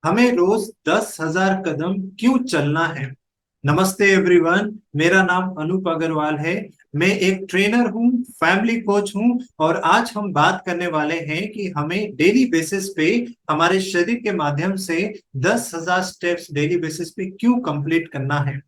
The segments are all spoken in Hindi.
हमें रोज 10,000 कदम क्यों चलना है। नमस्ते एवरीवन, मेरा नाम अनूप अग्रवाल है। मैं एक ट्रेनर हूँ, फैमिली कोच हूँ। और आज हम बात करने वाले हैं कि हमें डेली बेसिस पे हमारे शरीर के माध्यम से 10,000 स्टेप्स डेली बेसिस पे क्यों कंप्लीट करना है।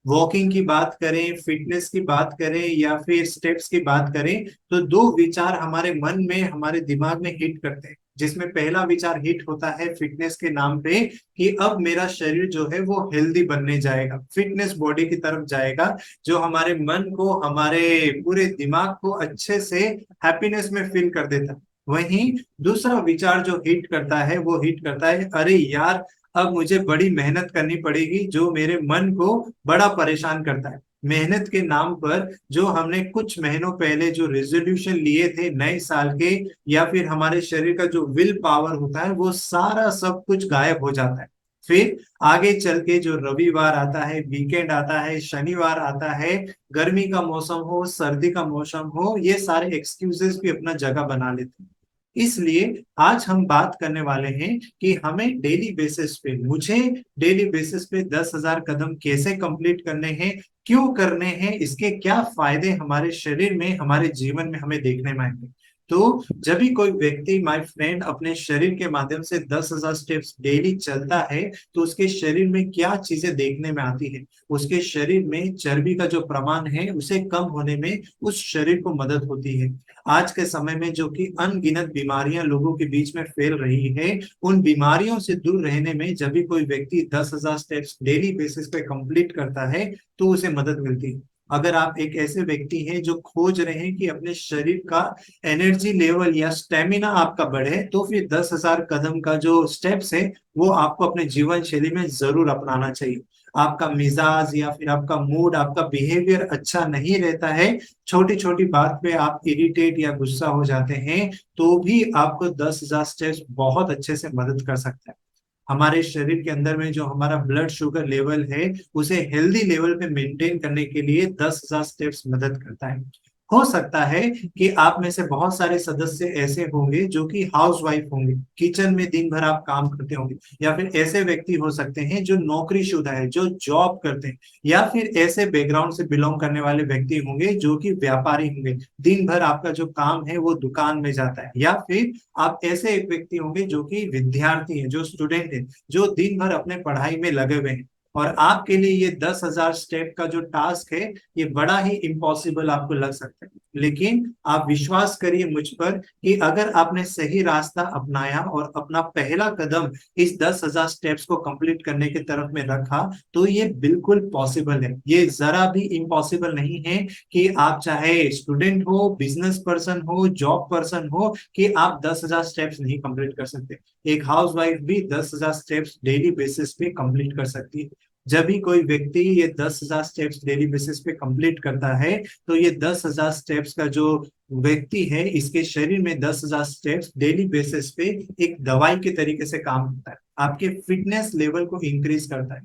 वॉकिंग की बात करें, फिटनेस की बात करें या फिर स्टेप्स की बात करें, तो दो विचार हमारे मन में, हमारे दिमाग में हिट करते हैं। जिसमें पहला विचार हिट होता है फिटनेस के नाम पे, कि अब मेरा शरीर जो है वो हेल्दी बनने जाएगा, फिटनेस बॉडी की तरफ जाएगा, जो हमारे मन को, हमारे पूरे दिमाग को अच्छे से हैप्पीनेस में फील कर देता है। वहीं दूसरा विचार जो हिट करता है वो हिट करता है, अरे यार, अब मुझे बड़ी मेहनत करनी पड़ेगी, जो मेरे मन को बड़ा परेशान करता है। मेहनत के नाम पर जो हमने कुछ महीनों पहले जो रेजोल्यूशन लिए थे नए साल के, या फिर हमारे शरीर का जो विल पावर होता है, वो सारा सब कुछ गायब हो जाता है। फिर आगे चल के जो रविवार आता है, वीकेंड आता है, शनिवार आता है, गर्मी का मौसम हो, सर्दी का मौसम हो, ये सारे एक्सक्यूजेस भी अपना जगह बना लेते हैं। इसलिए आज हम बात करने वाले हैं कि हमें डेली बेसिस पे, मुझे डेली बेसिस पे 10,000 कदम कैसे कंप्लीट करने हैं, क्यों करने हैं, इसके क्या फायदे हमारे शरीर में, हमारे जीवन में हमें देखने में आएंगे। तो जब भी कोई व्यक्ति, माय फ्रेंड, अपने शरीर के माध्यम से 10,000 स्टेप्स डेली चलता है, तो उसके शरीर में क्या चीजें देखने में आती है। उसके शरीर में चर्बी का जो प्रमाण है उसे कम होने में उस शरीर को मदद होती है। आज के समय में जो कि अनगिनत बीमारियां लोगों के बीच में फैल रही है, उन बीमारियों से दूर रहने में जब भी कोई व्यक्ति 10,000 स्टेप्स डेली बेसिस पे कंप्लीट करता है, तो उसे मदद मिलती है। अगर आप एक ऐसे व्यक्ति हैं जो खोज रहे हैं कि अपने शरीर का एनर्जी लेवल या स्टेमिना आपका बढ़े, तो फिर 10,000 कदम का जो स्टेप्स है वो आपको अपने जीवन शैली में जरूर अपनाना चाहिए। आपका मिजाज या फिर आपका मूड, आपका बिहेवियर अच्छा नहीं रहता है, छोटी छोटी बात पे आप इरिटेट या गुस्सा हो जाते हैं, तो भी आपको 10,000 स्टेप्स बहुत अच्छे से मदद कर सकता है। हमारे शरीर के अंदर में जो हमारा ब्लड शुगर लेवल है, उसे हेल्दी लेवल पे मेंटेन करने के लिए 10,000 स्टेप्स मदद करता है। हो सकता है कि आप में से बहुत सारे सदस्य ऐसे होंगे जो कि हाउस वाइफ होंगे, किचन में दिन भर आप काम करते होंगे, या फिर ऐसे व्यक्ति हो सकते हैं जो नौकरीशुदा है, जो जॉब करते हैं, या फिर ऐसे बैकग्राउंड से बिलोंग करने वाले व्यक्ति होंगे जो कि व्यापारी होंगे, दिन भर आपका जो काम है वो दुकान में जाता है। या फिर आप ऐसे एक व्यक्ति होंगे जो कि विद्यार्थी हैं, जो स्टूडेंट हैं, जो दिन भर अपने पढ़ाई में लगे हुए हैं। और आपके लिए ये 10,000 स्टेप का जो टास्क है, ये बड़ा ही इम्पॉसिबल आपको लग सकता है। लेकिन आप विश्वास करिए मुझ पर कि अगर आपने सही रास्ता अपनाया और अपना पहला कदम इस 10,000 स्टेप्स को कंप्लीट करने की तरफ में रखा, तो ये बिल्कुल पॉसिबल है। ये जरा भी इम्पॉसिबल नहीं है कि आप चाहे स्टूडेंट हो, बिजनेस पर्सन हो, जॉब पर्सन हो, कि आप 10,000 स्टेप्स नहीं कंप्लीट कर सकते। एक हाउस वाइफ भी 10,000 स्टेप्स डेली बेसिस पे कंप्लीट कर सकती है। जब भी कोई व्यक्ति ये 10,000 स्टेप्स डेली बेसिस पे कंप्लीट करता है, तो ये 10,000 स्टेप्स का जो व्यक्ति है, इसके शरीर में 10,000 स्टेप्स डेली बेसिस पे एक दवाई के तरीके से काम करता है, आपके फिटनेस लेवल को इंक्रीज करता है।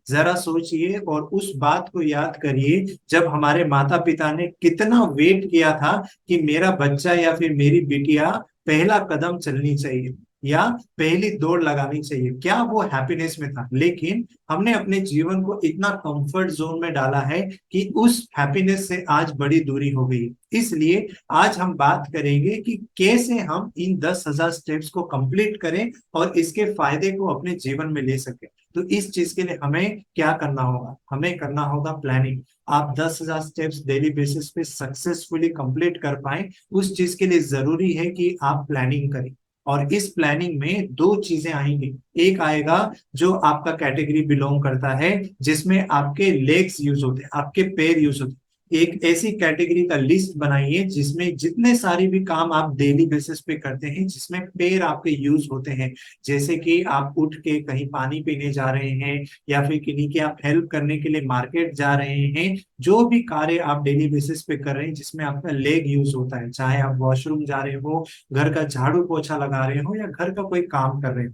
जरा सोचिए और उस बात को याद करिए, जब हमारे माता पिता ने कितना वेट किया था कि मेरा बच्चा या फिर मेरी बिटिया पहला कदम चलनी चाहिए या पहली दौड़ लगानी चाहिए, क्या वो हैप्पीनेस में था। लेकिन हमने अपने जीवन को इतना कंफर्ट जोन में डाला है कि उस हैप्पीनेस से आज बड़ी दूरी हो गई। इसलिए आज हम बात करेंगे कि कैसे हम इन 10,000 स्टेप्स को कंप्लीट करें और इसके फायदे को अपने जीवन में ले सकें। तो इस चीज के लिए हमें क्या करना होगा, हमें करना होगा प्लानिंग। आप 10,000 स्टेप्स डेली बेसिस पे सक्सेसफुली कंप्लीट कर पाए, उस चीज के लिए जरूरी है कि आप प्लानिंग करें। और इस प्लानिंग में दो चीजें आएंगी। एक आएगा जो आपका कैटेगरी बिलोंग करता है, जिसमें आपके लेग्स यूज होते हैं, आपके पैर यूज होते हैं। एक ऐसी कैटेगरी का लिस्ट बनाइए जिसमें जितने सारे भी काम आप डेली बेसिस पे करते हैं, जिसमें पैर आपके यूज होते हैं, जैसे कि आप उठ के कहीं पानी पीने जा रहे हैं, या फिर किन्हीं की आप हेल्प करने के लिए मार्केट जा रहे हैं, जो भी कार्य आप डेली बेसिस पे कर रहे हैं जिसमें आपका लेग यूज होता है, चाहे आप वॉशरूम जा रहे हो, घर का झाड़ू पोछा लगा रहे हो, या घर का कोई काम कर रहे हो,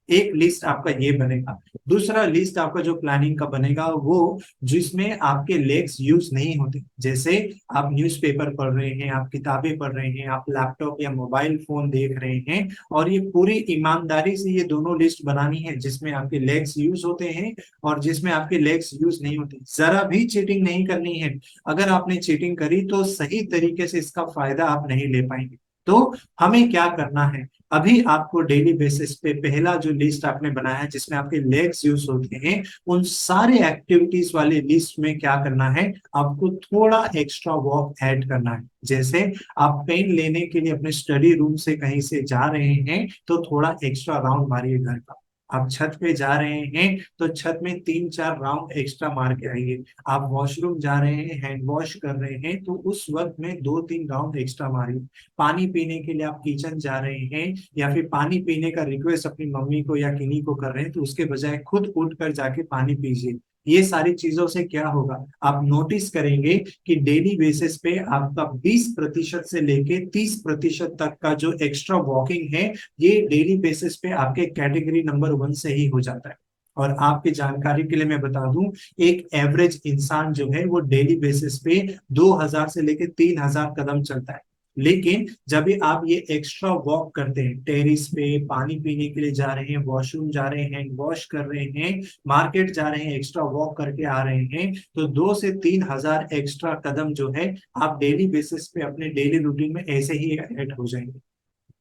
एक लिस्ट आपका ये बनेगा। दूसरा लिस्ट आपका जो प्लानिंग का बनेगा वो जिसमें आपके लेग्स यूज नहीं होते, जैसे आप न्यूज़पेपर पढ़ रहे हैं, आप किताबें पढ़ रहे हैं, आप लैपटॉप या मोबाइल फोन देख रहे हैं, और ये पूरी ईमानदारी से ये दोनों लिस्ट बनानी है जिसमें आपके लेग्स यूज होते हैं और जिसमें आपके लेग्स यूज नहीं होते। जरा भी चीटिंग नहीं करनी है। अगर आपने चीटिंग करी तो सही तरीके से इसका फायदा आप नहीं ले पाएंगे। तो हमें क्या करना है, अभी आपको डेली बेसिस पे पहला जो लिस्ट आपने बनाया है जिसमें आपके लेग्स यूज होते हैं, उन सारे एक्टिविटीज वाले लिस्ट में क्या करना है, आपको थोड़ा एक्स्ट्रा वॉक ऐड करना है। जैसे आप पेन लेने के लिए अपने स्टडी रूम से कहीं से जा रहे हैं तो थोड़ा एक्स्ट्रा राउंड मारिए घर का। आप छत पे जा रहे हैं तो छत में 3-4 राउंड एक्स्ट्रा मार के आइए। आप वॉशरूम जा रहे हैं, हैंड वॉश कर रहे हैं, तो उस वक्त में 2-3 राउंड एक्स्ट्रा मारिए। पानी पीने के लिए आप किचन जा रहे हैं या फिर पानी पीने का रिक्वेस्ट अपनी मम्मी को या किन्हीं को कर रहे हैं, तो उसके बजाय खुद उठ कर जाके पानी पीजिए। ये सारी चीजों से क्या होगा, आप नोटिस करेंगे कि डेली बेसिस पे आपका 20% से लेके 30% तक का जो एक्स्ट्रा वॉकिंग है, ये डेली बेसिस पे आपके कैटेगरी नंबर 1 से ही हो जाता है। और आपकी जानकारी के लिए मैं बता दूं, एक एवरेज इंसान जो है वो डेली बेसिस पे 2000 से लेके 3000 कदम चलता है। लेकिन जब भी आप ये एक्स्ट्रा वॉक करते हैं, टेरिस पे पानी पीने के लिए जा रहे हैं, वॉशरूम जा रहे हैं, वॉश कर रहे हैं, मार्केट जा रहे हैं, एक्स्ट्रा वॉक करके आ रहे हैं, तो 2 से 3 हजार एक्स्ट्रा कदम जो है आप डेली बेसिस पे अपने डेली रूटीन में ऐसे ही ऐड हो जाएंगे।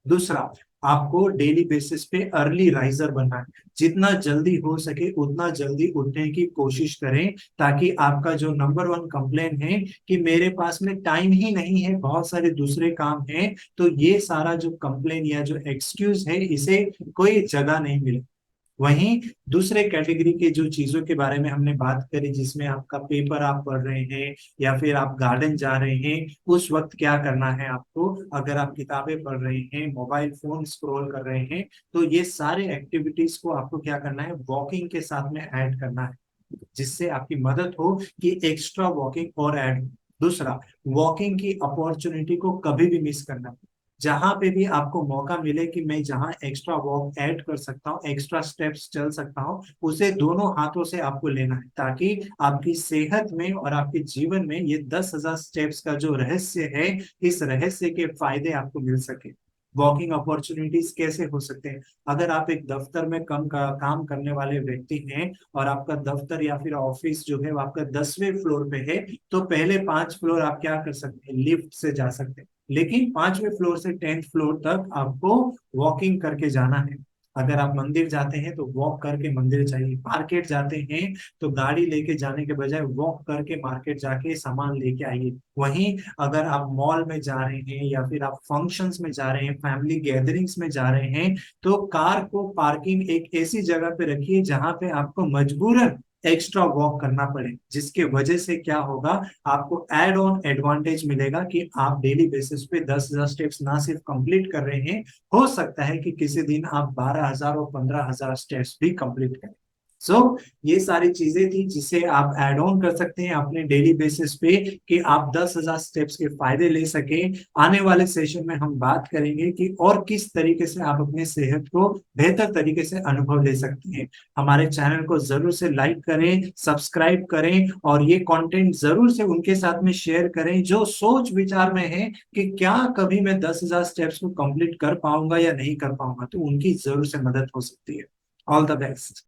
दूसरा, आपको डेली बेसिस पे अर्ली राइजर बनना है। जितना जल्दी हो सके उतना जल्दी उठने की कोशिश करें, ताकि आपका जो नंबर 1 कंप्लेन है कि मेरे पास में टाइम ही नहीं है, बहुत सारे दूसरे काम हैं, तो ये सारा जो कंप्लेन या जो एक्सक्यूज है इसे कोई जगह नहीं मिले। वहीं दूसरे कैटेगरी के जो चीजों के बारे में हमने बात करी, जिसमें आपका पेपर आप पढ़ रहे हैं या फिर आप गार्डन जा रहे हैं, उस वक्त क्या करना है आपको, अगर आप किताबें पढ़ रहे हैं, मोबाइल फोन स्क्रॉल कर रहे हैं, तो ये सारे एक्टिविटीज को आपको क्या करना है, वॉकिंग के साथ में ऐड करना है, जिससे आपकी मदद हो कि एक्स्ट्रा वॉकिंग और ऐड हो। दूसरा, वॉकिंग की अपॉर्चुनिटी को कभी भी मिस करना। जहां पे भी आपको मौका मिले कि मैं जहां एक्स्ट्रा वॉक ऐड कर सकता हूँ, एक्स्ट्रा स्टेप्स चल सकता हूँ, उसे दोनों हाथों से आपको लेना है, ताकि आपकी सेहत में और आपके जीवन में ये 10,000 स्टेप्स का जो रहस्य है, इस रहस्य के फायदे आपको मिल सके। वॉकिंग अपॉर्चुनिटीज कैसे हो सकते हैं, अगर आप एक दफ्तर में काम करने वाले व्यक्ति हैं और आपका दफ्तर या फिर ऑफिस जो है वो आपका 10वें फ्लोर पे है, तो पहले 5 फ्लोर आप क्या कर सकते हैं, लिफ्ट से जा सकते हैं। लेकिन 5वें फ्लोर से 10th फ्लोर तक आपको वॉकिंग करके जाना है। अगर आप मंदिर जाते हैं तो वॉक करके मंदिर जाइए, मार्केट जाते हैं तो गाड़ी लेके जाने के बजाय वॉक करके मार्केट जाके सामान लेके आइए। वहीं अगर आप मॉल में जा रहे हैं या फिर आप फंक्शंस में जा रहे हैं, फैमिली गैदरिंग्स में जा रहे हैं, तो कार को पार्किंग एक ऐसी जगह पे रखिए जहां पे आपको मजबूरन एक्स्ट्रा वॉक करना पड़े, जिसके वजह से क्या होगा, आपको एड ऑन एडवांटेज मिलेगा कि आप डेली बेसिस पे 10,000 स्टेप्स ना सिर्फ कंप्लीट कर रहे हैं, हो सकता है कि किसी दिन आप 12,000 और 15,000 स्टेप्स भी कंप्लीट करें। सो ये सारी चीजें थी जिसे आप एड ऑन कर सकते हैं अपने डेली बेसिस पे, कि आप 10,000 स्टेप्स के फायदे ले सके। आने वाले सेशन में हम बात करेंगे कि और किस तरीके से आप अपने सेहत को बेहतर तरीके से अनुभव ले सकते हैं। हमारे चैनल को जरूर से लाइक करें, सब्सक्राइब करें, और ये कंटेंट जरूर से उनके साथ में शेयर करें जो सोच विचार में है कि क्या कभी मैं 10,000 स्टेप्स को कंप्लीट कर पाऊंगा या नहीं कर पाऊंगा, तो उनकी जरूर से मदद हो सकती है। All the best.